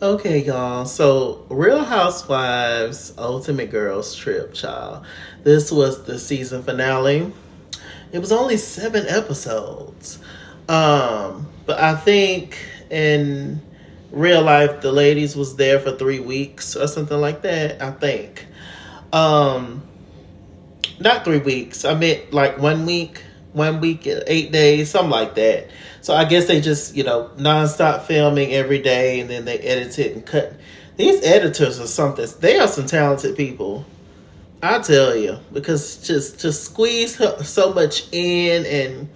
Okay, y'all. So, Real Housewives Ultimate Girls Trip, child. This was the season finale. It was only 7 episodes. But I think in real life the ladies was there for 3 weeks or something like that. I think. Um, Not 3 weeks. I meant like 1 week, 1 week, 8 days, something like that. So I guess they just, nonstop filming every day and then they edit it and cut. These editors are something. They are some talented people. I tell you, because just to squeeze so much in and,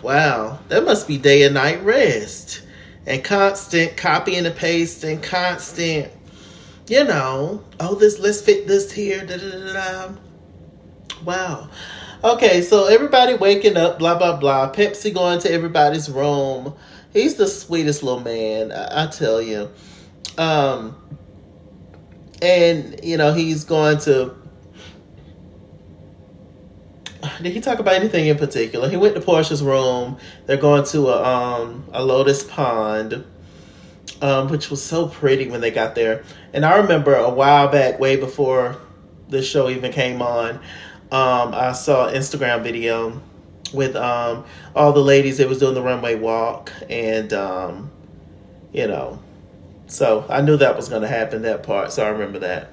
wow, that must be day and night rest and constant copying and pasting, constant, oh, let's fit this here, da da da da. Wow. Okay, so everybody waking up, blah blah blah. Pepsi going to everybody's room. He's the sweetest little man, I tell you. Um, and he's going to. Did he talk about anything in particular? He went to Portia's room. They're going to a lotus pond, which was so pretty when they got there. And I remember a while back, way before this show even came on, I saw an Instagram video with all the ladies that was doing the runway walk, and you know, so I knew that was going to happen, that part. So I remember that.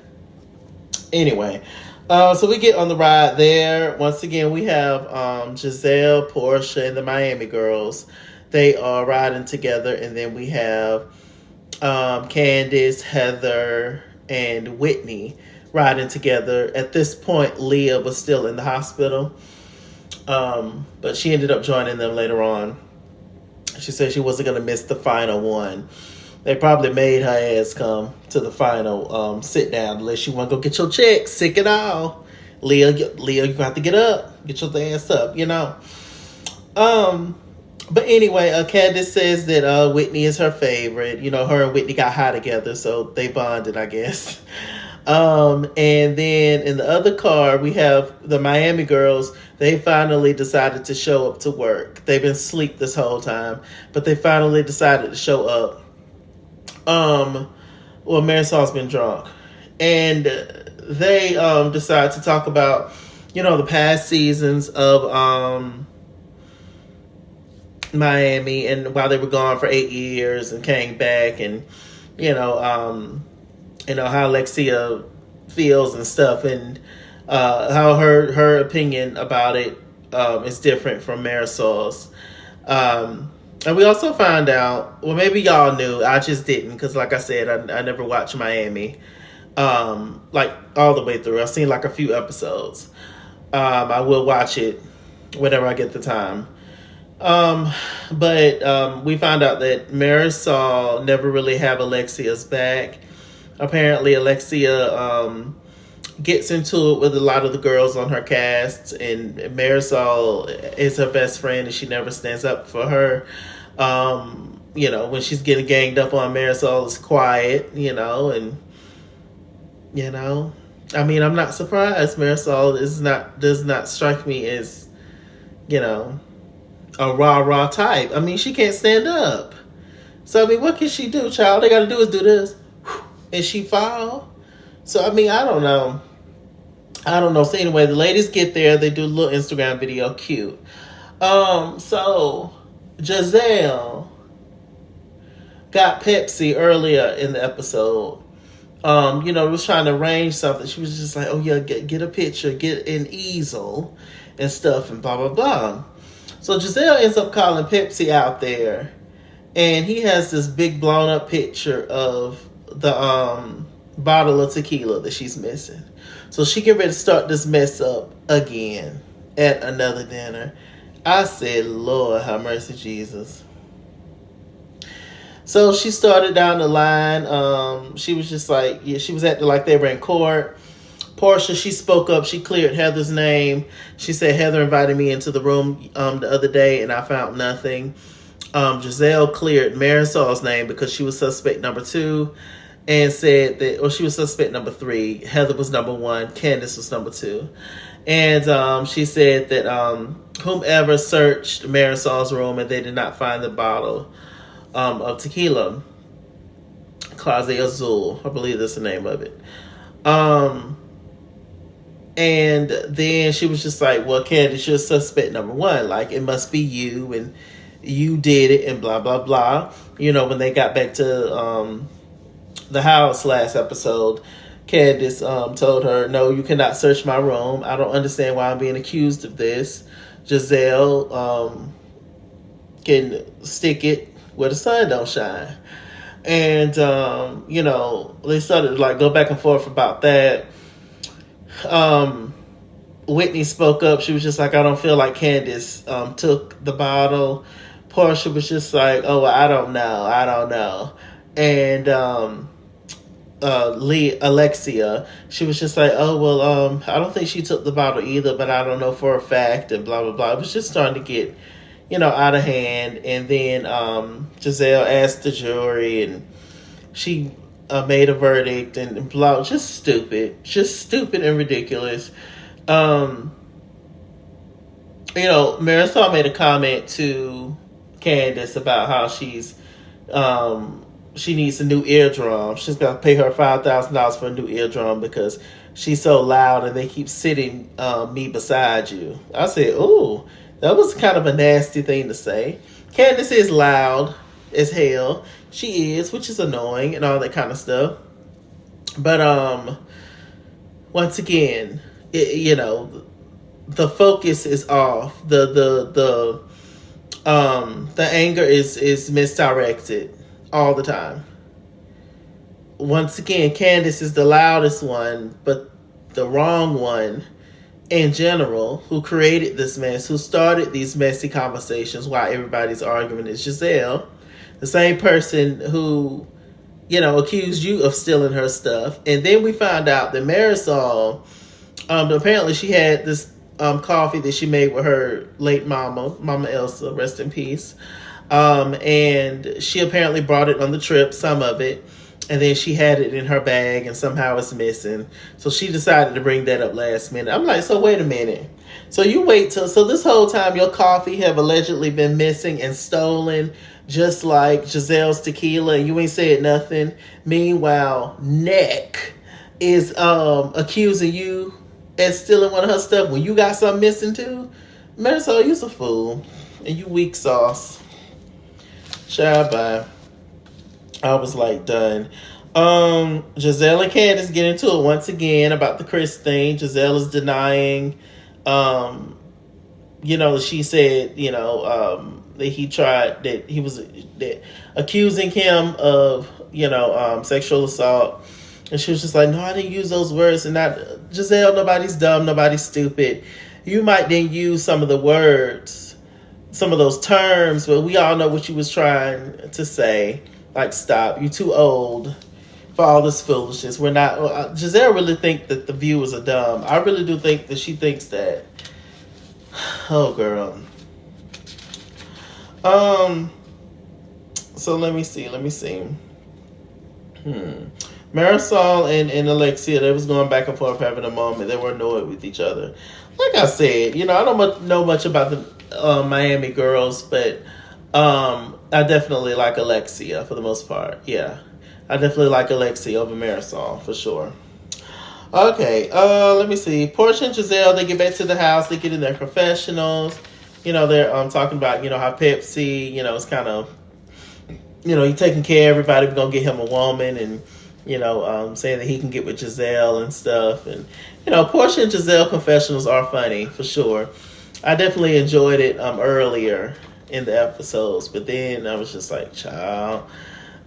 Anyway, so we get on the ride there. Once again, we have Giselle, Portia, and the Miami girls. They are riding together, and then we have Candace, Heather, and Whitney riding together. At this point, Leah was still in the hospital, but she ended up joining them later on. She said she wasn't going to miss the final one. They probably made her ass come to the final sit down unless you want to go get your check. Sick it all. Leah, you have to get up. Get your ass up, But anyway, Candace says that Whitney is her favorite. Her and Whitney got high together, so they bonded, I guess. And then in the other car, we have the Miami girls. They finally decided to show up to work. They've been asleep this whole time, but they finally decided to show up. Well, Marisol's been drunk, and they decide to talk about, the past seasons of Miami, and while they were gone for 8 years and came back, and how Alexia feels and stuff, and how her opinion about it is different from Marisol's. And we also found out, well, maybe y'all knew, I just didn't, because like I said, I never watched Miami, like all the way through. I've seen like a few episodes. I will watch it whenever I get the time. But we found out that Marisol never really have Alexia's back. Apparently, Alexia gets into it with a lot of the girls on her cast, and Marisol is her best friend, and she never stands up for her. When she's getting ganged up on, Marisol is quiet, and I mean, I'm not surprised. Marisol does not strike me as, a rah type. I mean, she can't stand up. So I mean, what can she do, child? All they gotta do is do this, and she fall. So I mean, I don't know. So anyway, the ladies get there. They do a little Instagram video, cute. So Giselle got Pepsi earlier in the episode. Was trying to arrange something. She was just like, "Oh yeah, get a picture, get an easel, and stuff, and blah blah blah." So Giselle ends up calling Pepsi out there, and he has this big blown up picture of the bottle of tequila that she's missing. So she get ready to start this mess up again at another dinner. I said, Lord, have mercy, Jesus. So she started down the line. She was just like, she was acting like they were in court. Portia, she spoke up. She cleared Heather's name. She said, Heather invited me into the room the other day, and I found nothing. Giselle cleared Marisol's name because she was suspect number 2, and said that, or she was suspect number 3. Heather was number 1. Candace was number 2. And she said that whomever searched Marisol's room and they did not find the bottle of tequila. Closet Azul, I believe that's the name of it. And then she was just like, well, Candace, you're suspect number one. Like, it must be you, and you did it, and blah, blah, blah. You know, when they got back to the house last episode, Candace told her, no, you cannot search my room. I don't understand why I'm being accused of this. Giselle can stick it where the sun don't shine. And, you know, they started to like go back and forth about that. Whitney spoke up. She was just like, I don't feel like Candace took the bottle. Portia was just like, oh, I don't know. And Alexia, she was just like, oh, well, I don't think she took the bottle either, but I don't know for a fact, and blah, blah, blah. It was just starting to get, you know, out of hand. And then Giselle asked the jury, and she made a verdict, and blah, just stupid and ridiculous. You know, Marisol made a comment to Candace about how she needs a new eardrum. She's going to pay her $5,000 for a new eardrum because she's so loud and they keep sitting me beside you. I said, ooh, that was kind of a nasty thing to say. Candace is loud as hell. She is, which is annoying and all that kind of stuff. But once again, you know, the focus is off. The anger is misdirected all the time. Once again, Candace is the loudest one, but the wrong one in general, who created this mess, who started these messy conversations while everybody's arguing, is Giselle. The same person who, you know, accused you of stealing her stuff. And then we found out that Marisol, apparently she had this coffee that she made with her late Mama Elsa, rest in peace. And she apparently brought it on the trip, some of it. And then she had it in her bag and somehow it's missing. So she decided to bring that up last minute. I'm like, so wait a minute. So you wait so this whole time your coffee have allegedly been missing and stolen, just like Giselle's tequila, and you ain't said nothing. Meanwhile, Neck is accusing you of stealing one of her stuff when you got something missing too. Marisol, you's a fool. And you weak sauce. Child, bye. I was like done. Giselle and Candace get into it once again about the Chris thing. Giselle is denying, you know, she said, you know, that he was accusing him of, you know, sexual assault. And she was just like, no, I didn't use those words. And Giselle, nobody's dumb, nobody's stupid. You might then use some of the words, some of those terms, but we all know what you was trying to say. Like, stop. You're too old for all this foolishness. We're not. Giselle really think that the viewers are dumb. I really do think that she thinks that. Oh, girl. So let me see. Marisol and Alexia, they was going back and forth having a moment. They were annoyed with each other. Like I said, you know, I don't know much about the Miami girls, but I definitely like Alexia for the most part. Yeah, I definitely like Alexia over Marisol for sure. Okay, let me see. Portia and Giselle, they get back to the house. They get in their confessionals. You know, they're talking about, you know, how Pepsi, you know, it's kind of, you know, he's taking care of everybody. We're going to get him a woman, and, you know, saying that he can get with Giselle and stuff. And, you know, Portia and Giselle confessionals are funny for sure. I definitely enjoyed it earlier in the episodes, but then I was just like, child.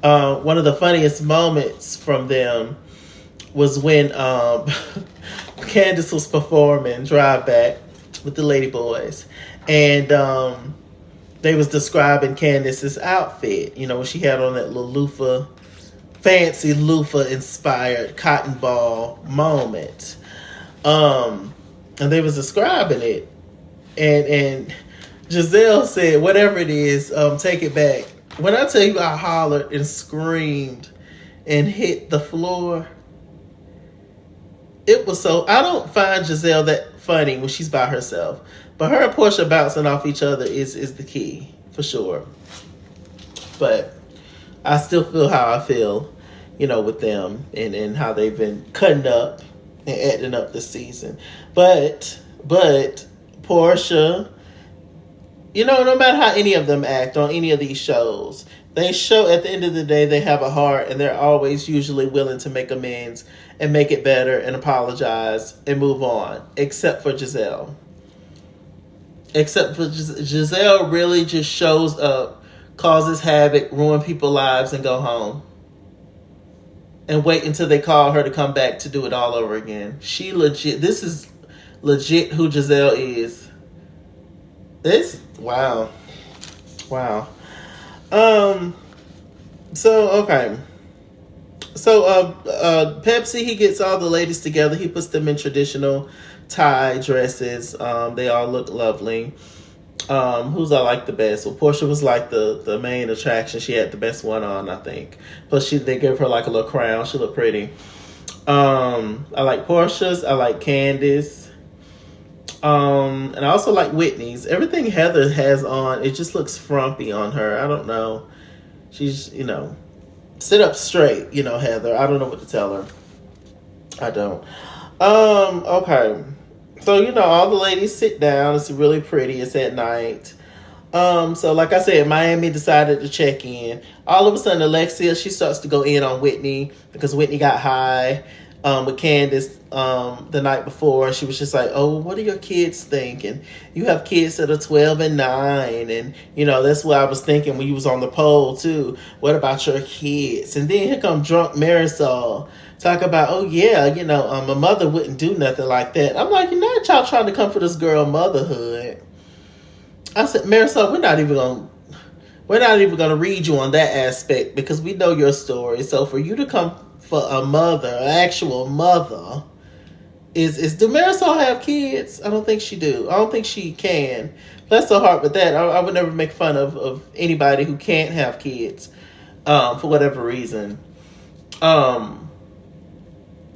One of the funniest moments from them was when Candace was performing Drive Back with the Lady Boys, and they was describing Candace's outfit, you know, when she had on that little loofah, fancy loofah inspired cotton ball moment, and they was describing it, and Giselle said, whatever it is, take it back. When I tell you I hollered and screamed and hit the floor, it was so... I don't find Giselle that funny when she's by herself. But her and Portia bouncing off each other is the key, for sure. But I still feel how I feel. with them and how they've been cutting up and acting up this season. But Portia, no matter how any of them act on any of these shows, they show at the end of the day they have a heart, and they're always usually willing to make amends and make it better and apologize and move on, except for Giselle. Giselle really just shows up, causes havoc, ruin people's lives, and go home. And wait until they call her to come back to do it all over again. This is legit who Giselle is. Wow. Okay. So Pepsi, he gets all the ladies together. He puts them in traditional tie dresses. They all look lovely. Who's I like the best? Well, Portia was like the main attraction. She had the best one on, I think. Plus they gave her like a little crown. She looked pretty. I like Portia's. I like Candace. And I also like Whitney's. Everything Heather has on, it just looks frumpy on her. I don't know. She's, sit up straight, Heather. I don't know what to tell her. I don't. Okay. So, all the ladies sit down. It's really pretty. It's at night. So like I said, Miami decided to check in. All of a sudden, Alexia, she starts to go in on Whitney because Whitney got high with Candace the night before. She was just like, oh, what do your kids think? And you have kids that are 12 and 9. And, that's what I was thinking when you was on the poll, too. What about your kids? And then here come drunk Marisol. Talk about, oh, yeah, my mother wouldn't do nothing like that. I'm like, y'all trying to come for this girl motherhood. I said, Marisol, we're not even gonna read you on that aspect because we know your story. So for you to come for a mother, an actual mother, do Marisol have kids? I don't think she do. I don't think she can. Bless her heart with that. I would never make fun of anybody who can't have kids for whatever reason.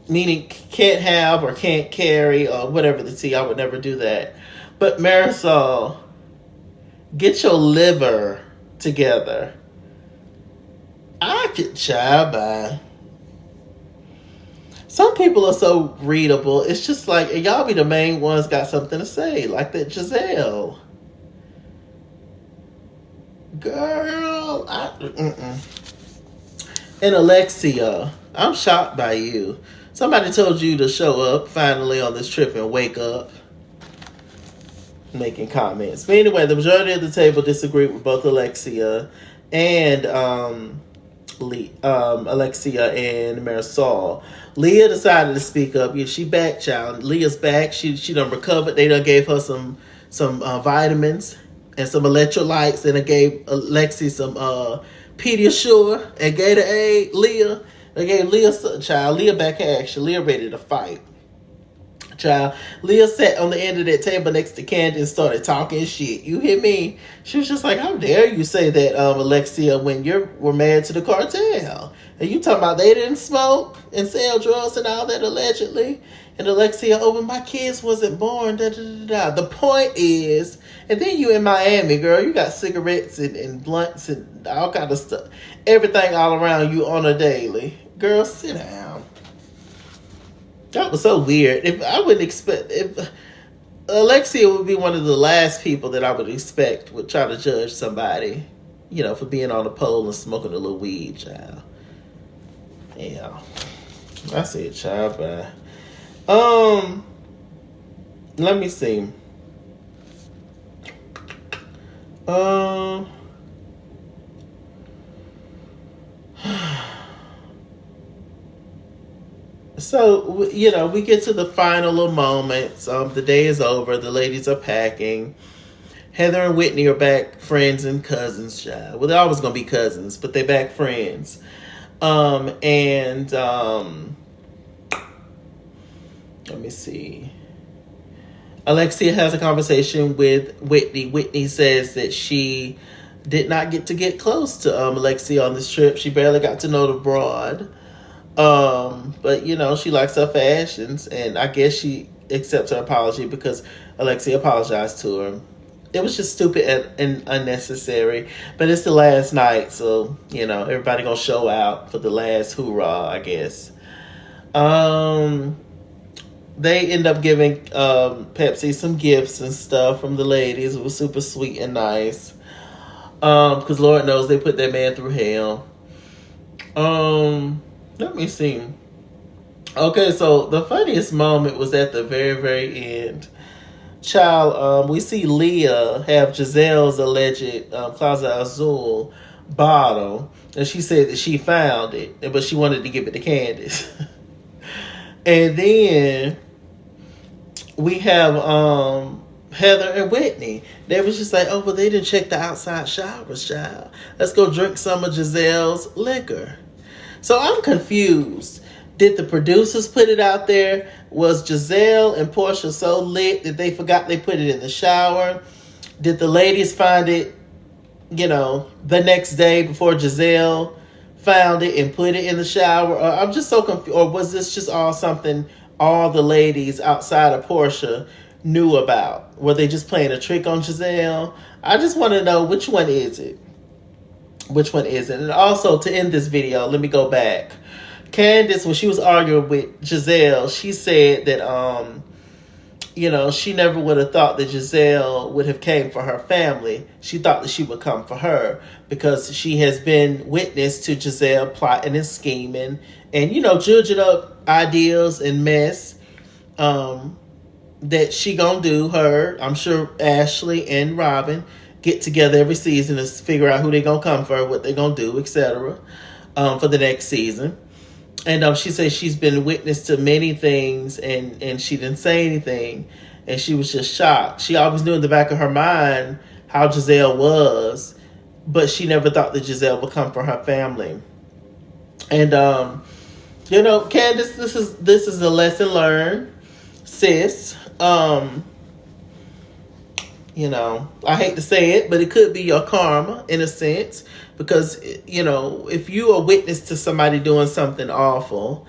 Meaning can't have or can't carry or whatever the tea. I would never do that. But Marisol, get your liver together. I could try by. Some people are so readable. It's just like, y'all be the main ones got something to say. Like that Giselle. Girl. And Alexia, I'm shocked by you. Somebody told you to show up finally on this trip and wake up. Making comments. But anyway, the majority of the table disagreed with both Alexia and Alexia and Marisol. Leah decided to speak up. Yeah, she back, child. Leah's back. She done recovered. They done gave her some vitamins and some electrolytes, and they gave Alexi some Pediasure and Gatorade. Leah, they gave Leah, child. Leah back in action. Leah ready to fight. Child, Leah sat on the end of that table next to Candy and started talking shit. You hear me? She was just like, how dare you say that, Alexia, when you were married to the cartel? And you talking about they didn't smoke and sell drugs and all that allegedly? And Alexia, oh, when my kids wasn't born, da da da da. The point is, and then you in Miami, girl, you got cigarettes and blunts and all kind of stuff. Everything all around you on a daily. Girl, sit down. That was so weird. If Alexia would be one of the last people that I would expect would try to judge somebody, for being on the pole and smoking a little weed, child. Yeah. I said, child, bye. Let me see. So, we get to the final little moments. The day is over. The ladies are packing. Heather and Whitney are back friends and cousins, child. Well, they're always going to be cousins, but they're back friends. Let me see. Alexia has a conversation with Whitney. Whitney says that she did not get close to Alexia on this trip. She barely got to know the broad. But she likes her fashions, and I guess she accepts her apology because Alexia apologized to her. it was just stupid and unnecessary. But it's the last night, so everybody gonna show out for the last hoorah, I guess. They end up giving Pepsi some gifts and stuff from the ladies. It was super sweet and nice. Because Lord knows they put that man through hell. Let me see. Okay, so the funniest moment was at the very, very end. Child, we see Leah have Giselle's alleged Closet Azul bottle, and she said that she found it, but she wanted to give it to Candace. And then we have Heather and Whitney. They was just like, oh, well, they didn't check the outside showers, child. Let's go drink some of Giselle's liquor. So I'm confused. Did the producers put it out there? Was Giselle and Portia so lit that they forgot they put it in the shower? Did the ladies find it, the next day before Giselle found it and put it in the shower? I'm just so confused. Or was this just all something all the ladies outside of Portia knew about? Were they just playing a trick on Giselle? I just want to know, which one is it? Which one is it? And also, to end this video, let me go back. Candace, when she was arguing with Giselle, she said that, she never would have thought that Giselle would have came for her family. She thought that she would come for her because she has been witness to Giselle plotting and scheming and, judging up ideas and mess that she gonna do. Her, I'm sure Ashley and Robin get together every season to figure out who they gonna come for, what they gonna do, etc. For the next season. And she said she's been witness to many things, and she didn't say anything, and she was just shocked. She always knew in the back of her mind how Giselle was, but she never thought that Giselle would come for her family. And Candace, this is a lesson learned, sis. I hate to say it, but it could be your karma in a sense. Because, if you are witness to somebody doing something awful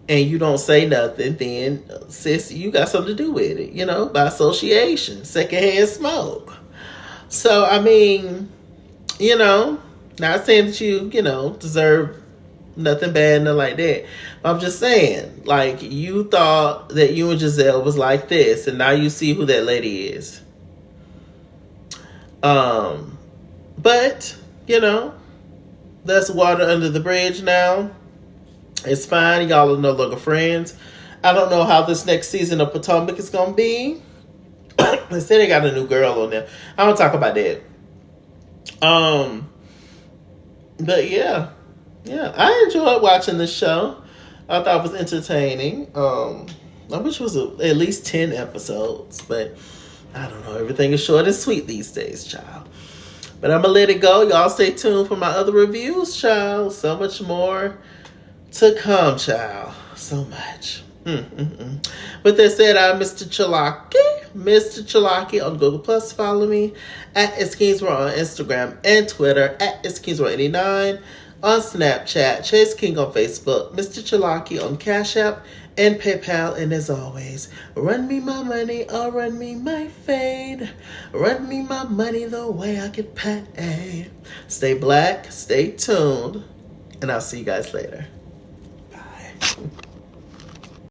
and you don't say nothing, then, sis, you got something to do with it, by association, secondhand smoke. So, I mean, not saying that you, deserve nothing bad, nothing like that. But I'm just saying, like, you thought that you and Giselle was like this, and now you see who that lady is. But, that's water under the bridge now. It's fine. Y'all are no longer friends. I don't know how this next season of Potomac is going to be. They say they got a new girl on there. I don't talk about that. But yeah, I enjoyed watching the show. I thought it was entertaining. I wish it was at least 10 episodes, but I don't know. Everything is short and sweet these days, child. But I'm going to let it go. Y'all stay tuned for my other reviews, child. So much more to come, child. So much. With that said, I'm MrChalaki. MrChalaki on Google+. Follow me at @ItsKingsRaw on Instagram and Twitter, at @ItsKingsRaw89 on Snapchat, Chase King on Facebook, MrChalaki on Cash App and PayPal. And as always, run me my money or run me my fade. Run me my money the way I get paid. Stay black, stay tuned, and I'll see you guys later. Bye.